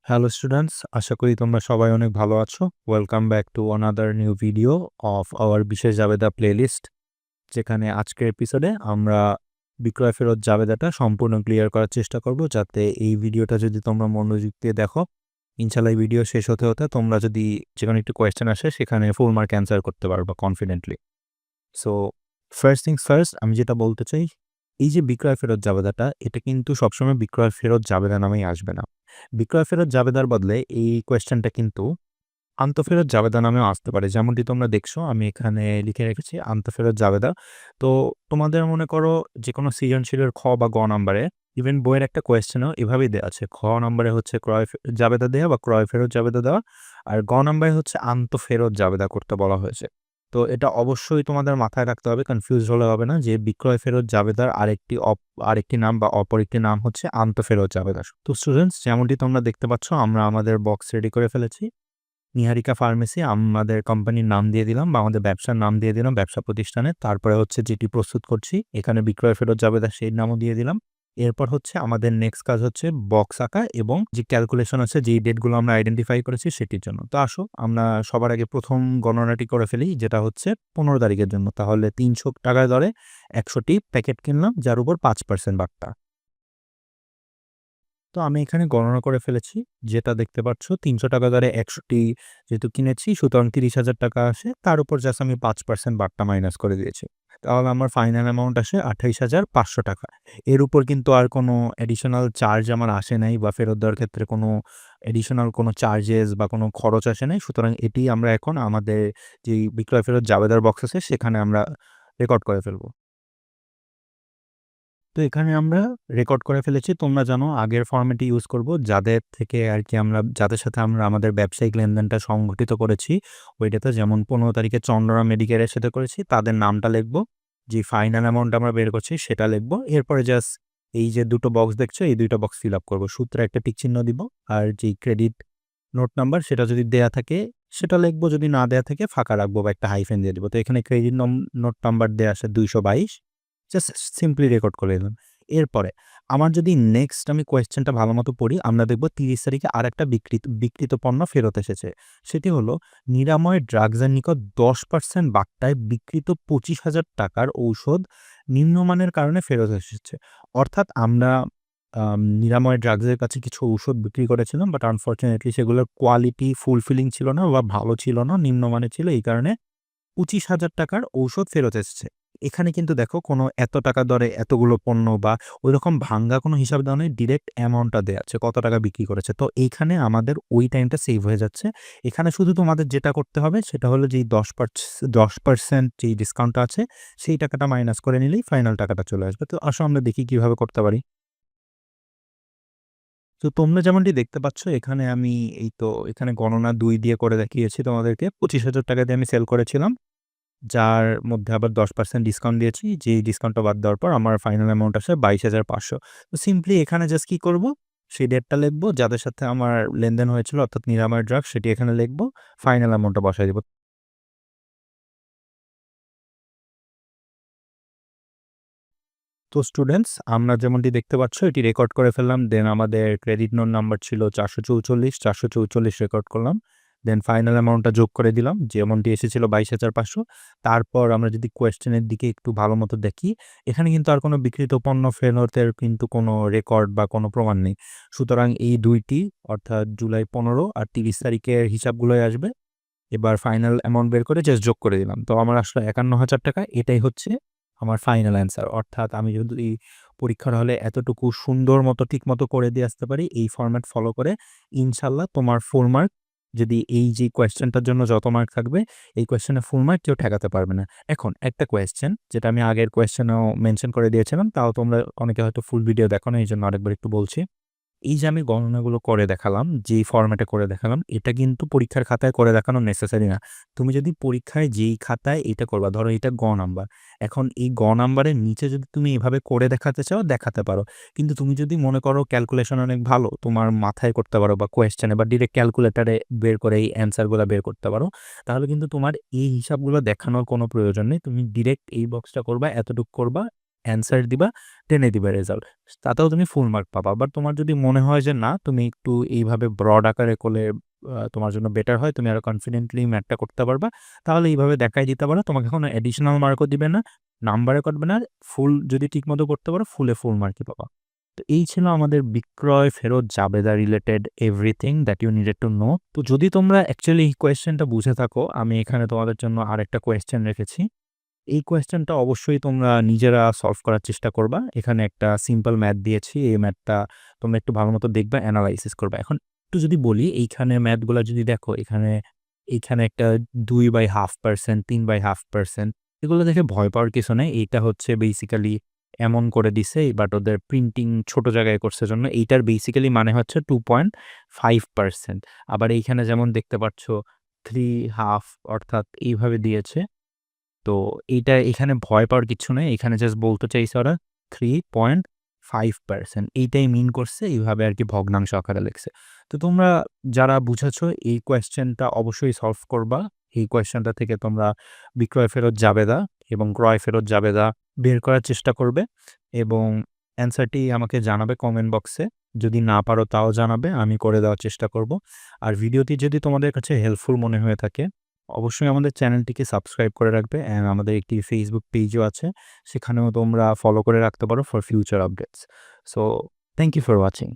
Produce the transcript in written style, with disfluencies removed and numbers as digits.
Hello students, আশা করি তোমরা সবাই অনেক ভালো আছো। Welcome back to অনাদার new video of our বিশেষ জাবেদা প্লেলিস্ট, যেখানে আজকের এপিসোডে আমরা বিক্রয় ফেরত জাবেদাটা সম্পূর্ণ ক্লিয়ার করার চেষ্টা করব, যাতে এই ভিডিওটা যদি তোমরা মনোযোগ দিয়ে দেখো, ইনশাল্লাহ এই ভিডিও শেষ হতে হতে তোমরা যদি যেখানে একটু কোয়েশ্চেন আসে সেখানে ফুল মার্ক অ্যান্সার করতে পারবা confidently. So first things first, আমি যেটা বলতে চাই, এই যে বিক্রয় ফেরত জাবেদাটা, এটা কিন্তু সবসময় বিক্রয় ফেরত জাবেদা নামেই আসবে না। বিক্রয় ফেরত জাবেদার বদলে এই কোয়েশ্চেনটা কিন্তু আন্তঃফেরত জাবেদা নামেও আসতে পারে। যেমনটি তোমরা দেখছো আমি এখানে লিখে রেখেছি আন্তঃফেরত জাবেদা। তো তোমাদের মনে করো যেকোনো সৃজনশীলের খ বা গ নাম্বারে, ইভেন বইয়ের একটা কোয়েশ্চেনও এভাবেই দেওয়া আছে। খ নাম্বারে হচ্ছে ক্রয় জাবেদা দেওয়া বা ক্রয় ফেরত জাবেদা দেওয়া, আর গ নাম্বারে হচ্ছে আন্তঃফেরত জাবেদা করতে বলা হয়েছে। তো এটা অবশ্যই তোমাদের মাথায় রাখতে হবে, কনফিউজ হলে হবে না, যে বিক্রয় ফেরত জাবেদার আরেকটি নাম বা অপর একটি নাম হচ্ছে আন্তঃফেরত জাবেদা। তো স্টুডেন্টস, যেমনটি তোমরা দেখতে পাচ্ছ আমরা আমাদের বক্স রেডি করে ফেলেছি। নিহারিকা ফার্মেসি আমাদের কোম্পানির নাম দিয়ে দিলাম বা আমাদের ব্যবসার নাম দিয়ে দিলাম, ব্যবসা প্রতিষ্ঠানে। তারপরে হচ্ছে যেটি প্রস্তুত করছি এখানে বিক্রয় ফেরত জাবেদা, সেই নামও দিয়ে দিলাম। এরপর হচ্ছে আমাদের নেক্সট কাজ হচ্ছে বক্স আঁকা এবং যে ক্যালকুলেশন আছে, যেই ডেটগুলো আমরা আইডেন্টিফাই করেছি সেটির জন্য। তো আসো আমরা সবার আগে প্রথম গণনাটি করে ফেলি, যেটা হচ্ছে 15 তারিখের জন্য। তাহলে 300 টাকায় দরে 100টি প্যাকেট কিনলাম, যার উপর 5% বাট্টা। তো আমি এখানে গণনা করে ফেলেছি, যেটা দেখতে পাচ্ছ ৩০০ টাকা দরে ১০০টি যেহেতু কিনেছি, সুতরাং ৩০,০০০ টাকা আসে। তার উপর জাস্ট আমি ৫% বাট্টা মাইনাস করে দিয়েছি। তাহলে আমার ফাইনাল অ্যামাউন্ট আসে ২৮,৫০০ টাকা। এর উপর কিন্তু আর কোনো অ্যাডিশনাল চার্জ আমার আসে নাই, বা ফেরত দেওয়ার ক্ষেত্রে কোনো অ্যাডিশনাল কোনো চার্জেস বা কোনো খরচ আসে নাই। সুতরাং এটি আমরা এখন আমাদের যেই বিক্রয় ফেরত জাবেদার বক্স আছে সেখানে আমরা রেকর্ড করে ফেলব। তো এখানে আমরা রেকর্ড করে ফেলেছি। তোমরা জানো আগের ফরম্যাটই ইউজ করব, যাদের থেকে আরকি যাদের সাথে আমরা আমাদের ব্যবসায়িক লেনদেনটা সংগঠিত করেছি ওইটাতে। যেমন 15 তারিখে চন্দ্রা মেডিকেয়ারের সাথে করেছি, তাদের নামটা লিখব। যে ফাইনাল অ্যামাউন্ট আমরা বের করছি সেটা লিখব। এরপরে জাস্ট এই যে দুটো বক্স দেখছো, এই ২ টা বক্স ফিল আপ করব। সূত্রে একটা টিক চিহ্ন দিব। আর যেই ক্রেডিট নোট নাম্বার সেটা যদি দেয়া থাকে সেটা লিখব, যদি না দেয়া থাকে ফাঁকা রাখবো বা একটা হাইফেন দিয়ে দিব। তো এখানে ক্রেডিট নোট নাম্বার দেয়া আছে ২২২। জাস্ট সিম্পলি রেকর্ড করে দিলাম। এরপরে আমার যদি নেক্সট আমি কোয়েশ্চেনটা ভালোমতো পড়ি, আমরা দেখব ৩০ তারিখে আরেকটা বিকৃত পণ্য ফেরত এসেছে। সেটি হলো নিরাময় ড্রাগসের নিকট 10% বাট্টায় বিকৃত ২৫,০০০ টাকার ঔষধ নিম্নমানের কারণে ফেরত এসেছে। অর্থাৎ আমরা নিরাময় ড্রাগসের কাছে কিছু ঔষধ বিক্রি করেছিলাম, বাট আনফরচুনেটলি সেগুলোর কোয়ালিটি ফুলফিলিং ছিল না বা ভালো ছিল না, নিম্নমানের ছিল। এই কারণে ২৫,০০০ টাকার ঔষধ ফেরত এসেছে। এখানে কিন্তু দেখো কোনো এত টাকা দরে এতগুলো পণ্য বা ঐরকম ভাঙ্গা কোনো হিসাব দেওয়া নেই, ডিরেক্ট অ্যামাউন্টটা দেয়া আছে, কত টাকা বিক্রি করেছে। তো এইখানে আমাদের ওই টাইমটা সেভ হয়ে যাচ্ছে। এখানে শুধু তোমাদের যেটা করতে হবে সেটা হলো যেই 10% যেই ডিসকাউন্টটা আছে সেই টাকাটা মাইনাস করে নিলেই ফাইনাল টাকাটা চলে আসবে। তো আসো আমরা দেখি কিভাবে করতে পারি। তো তোমরা যেমনটি দেখতে পাচ্ছ এখানে আমি এখানে গণনা ২ দিয়ে করে দেখিয়েছি তোমাদেরকে। ২৫,০০০ টাকা দিয়ে আমি সেল করেছিলাম। যার মধ্যে আবার 10% ডিসকাউন্ট দিয়েছি। যেই ডিসকাউন্টটা বাদ দেওয়ার পর আমার ফাইনাল অ্যামাউন্ট আসে 22,৫০০। তো সিম্পলি এখানে জাস্ট কি করব? সেই ডেটটা লিখব, যাদের সাথে আমার লেনদেন হয়েছিল অর্থাৎ নিরাময় ড্রাগ, সেটি এখানে লিখব। ফাইনাল অ্যামাউন্টটা বসায় দিব। তো স্টুডেন্টস, আমরা যেমনটি দেখতে পাচ্ছ এটি রেকর্ড করে ফেললাম। দেন আমাদের ক্রেডিট নোট নাম্বার ছিল ৪৪৪ রেকর্ড করলাম। দেন ফাইনাল অ্যামাউন্টটা যোগ করে দিলাম, যেমনটি এসেছিল ২২,৫০০। তারপর আমরা যদি কোয়েশ্চেনের দিকে একটু ভালো মতো দেখি, এখানে কিন্তু আর কোনো বিক্রিত পণ্য ফেরতের কিন্তু কোনো রেকর্ড বা কোনো প্রমাণ নেই। সুতরাং এই ২টি অর্থাৎ জুলাই ১৫ আর ৩০ তারিখের হিসাবগুলোই আসবে। এবার ফাইনাল অ্যামাউন্ট বের করে জাস্ট যোগ করে দিলাম। তো আমার আসলো ৫১,০০০ টাকা। এটাই হচ্ছে আমার ফাইনাল অ্যান্সার। অর্থাৎ আমি যদি পরীক্ষার হলে এতটুকু সুন্দর মতো ঠিকমতো করে দিয়ে আসতে পারি এই ফরম্যাট ফলো করে, ইনশাআল্লাহ তোমার ফুল মার্ক, যদি এই যে কোয়েশ্চেনটার জন্য যত মার্ক থাকবে এই কোয়েশ্চেনে ফুল মার্ক কেউ ঠেকাতে পারবে না। এখন একটা কোয়েশ্চেন যেটা আমি আগের কোয়েশ্চেনেও মেনশন করে দিয়েছিলাম, তাও তোমরা অনেকে হয়তো ফুল ভিডিও দেখো না, এইজন্য আরেকবার একটু বলছি। এই যে আমি গণনাগুলো করে দেখালাম, যেই ফরম্যাটে করে দেখালাম, এটা কিন্তু পরীক্ষার খাতায় করে দেখানো নেসেসারি না। তুমি যদি পরীক্ষায় যেই খাতায় এটা করবা, ধরো এটা গ নাম্বার। এখন এই গ নাম্বারের নিচে যদি তুমি এভাবে করে দেখাতে চাও দেখাতে পারো। কিন্তু তুমি যদি মনে করো ক্যালকুলেশন অনেক ভালো, তোমার মাথায় করতে পারো বা কোয়েশ্চেনে বা ডিরেক্ট ক্যালকুলেটরে বের করে এই অ্যান্সারগুলো বের করতে পারো, তাহলে কিন্তু তোমার এই হিসাবগুলো দেখানোর কোনো প্রয়োজন নেই। তুমি ডিরেক্ট এই বক্সটা করবা, এতটুকু করবা, অ্যান্সার দিবা, টেনে দিবা রেজাল্ট। তাতেও তুমি ফুল মার্ক পাবা। বাট তোমার যদি মনে হয় যে না, তুমি একটু এইভাবে ব্রড আকারে করলে তোমার জন্য বেটার হয়, তুমি আরো কনফিডেন্টলি ম্যাথটা করতে পারবা, তাহলে এইভাবে দেখাই দিতে পারো। তোমাকে কোনো অ্যাডিশনাল মার্কও দিবে না, নাম্বারে কাটবে না। ফুল যদি ঠিকমতো করতে পারো, ফুল মার্কই পাবা। তো এই ছিল আমাদের বিক্রয় ফেরত জাবেদা related everything that you needed to know. তো যদি তোমরা অ্যাকচুয়ালি এই কোয়েশ্চেনটা বুঝে থাকো, আমি এখানে তোমাদের জন্য আরেকটা কোয়েশ্চেন রেখেছি। এই কোয়েশ্চেনটা অবশ্যই তোমরা নিজেরা সলভ করার চেষ্টা করবা। এখানে একটা সিম্পল ম্যাথ দিয়েছি। এই ম্যাথটা তোমরা একটু ভালোমতো দেখবা, এনালাইসিস করবা। এখন একটু যদি বলি, এইখানে ম্যাথগুলা যদি দেখো, এইখানে একটা 2/2%, 3/2%, এগুলো দেখে ভয় পাওয়ার কিছু নেই। এইটা হচ্ছে বেসিক্যালি এমন করে দিছে, বাট ওদের প্রিন্টিং ছোট জায়গায় করছে জন্য এইটার বেসিক্যালি মানে হচ্ছে 2.5%। আবার এইখানে যেমন দেখতে পাচ্ছ 3/2, অর্থাৎ এইভাবে দিয়েছে। তো এখানে ভয় পাওয়ার কিচ্ছু নেই। এখানে জাস্ট বলতে চাইছে ওরা 3.5%, এইটাই মিন করছে, এইভাবে আরকি ভগ্নাংশ আকারে লিখছে। তো তোমরা যারা বুঝেছো, এই কোয়েশ্চেনটা অবশ্যই সলভ করবা। এই কোয়েশ্চেনটা থেকে তোমরা বিক্রয় ফেরত জাবেদা এবং ক্রয় ফেরত জাবেদা বের করার চেষ্টা করবে এবং অ্যান্সারটি আমাকে জানাবে কমেন্ট বক্সে। যদি না পারো তাও জানাবে, আমি করে দেওয়ার চেষ্টা করব। আর ভিডিওটি যদি তোমাদের কাছে হেল্পফুল মনে হয়ে থাকে, অবশ্যই আমাদের চ্যানেলটিকে সাবস্ক্রাইব করে রাখবে অ্যান্ড আমাদের একটি ফেসবুক পেজও আছে, সেখানেও তোমরা ফলো করে রাখতে পারো for future updates. So thank you for watching.